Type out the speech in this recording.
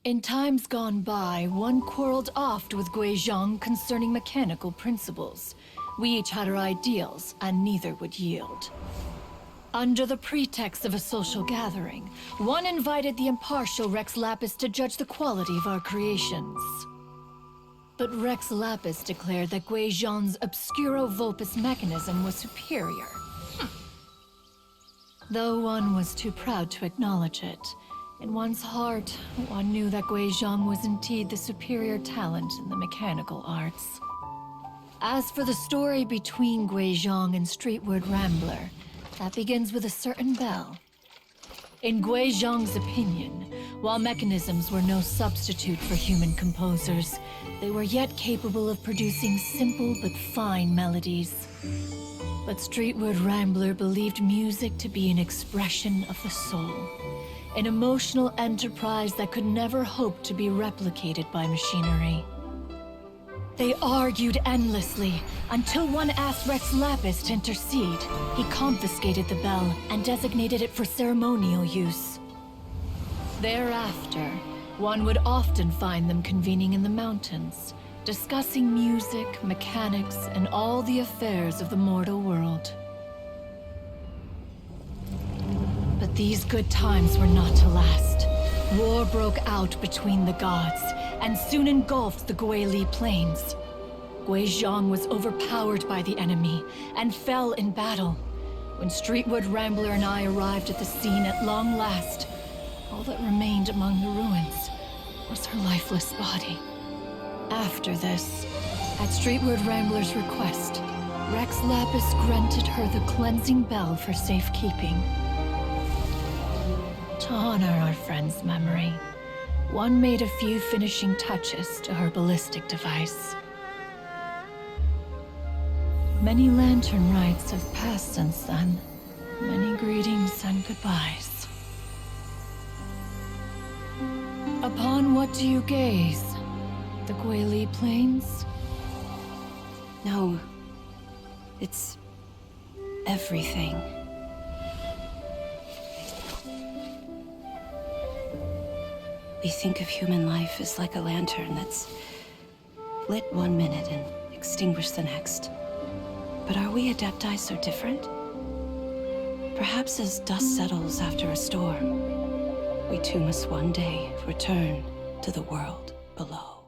In times gone by, one quarreled oft with Guizhong concerning mechanical principles. We each had our ideals, and neither would yield. Under the pretext of a social gathering, one invited the impartial Rex Lapis to judge the quality of our creations. But Rex Lapis declared that Guizhong's Obscuro Vulpus mechanism was superior. Though one was too proud to acknowledge it, in one's heart, one knew that Guizhong was indeed the superior talent in the mechanical arts. As for the story between Guizhong and Streetward Rambler, that begins with a certain bell. In Guizhong's opinion, while mechanisms were no substitute for human composers, they were yet capable of producing simple but fine melodies. But Streetward Rambler believed music to be an expression of the soul, an emotional enterprise that could never hope to be replicated by machinery. They argued endlessly, until one asked Rex Lapis to intercede. He confiscated the bell and designated it for ceremonial use. Thereafter, one would often find them convening in the mountains, discussing music, mechanics, and all the affairs of the mortal world. But these good times were not to last. War broke out between the gods, and soon engulfed the Guili Plains. Guizhong was overpowered by the enemy, and fell in battle. When Streetward Rambler and I arrived at the scene at long last, all that remained among the ruins was her lifeless body. After this, at Streetward Rambler's request, Rex Lapis granted her the cleansing bell for safekeeping. To honor our friend's memory, one made a few finishing touches to her ballistic device. Many lantern rites have passed since then. Many greetings and goodbyes. Upon what do you gaze? The Guili Plains? No. It's everything. We think of human life as like a lantern that's lit one minute and extinguished the next. But are we Adepti so different? Perhaps as dust settles after a storm, we too must one day return to the world below.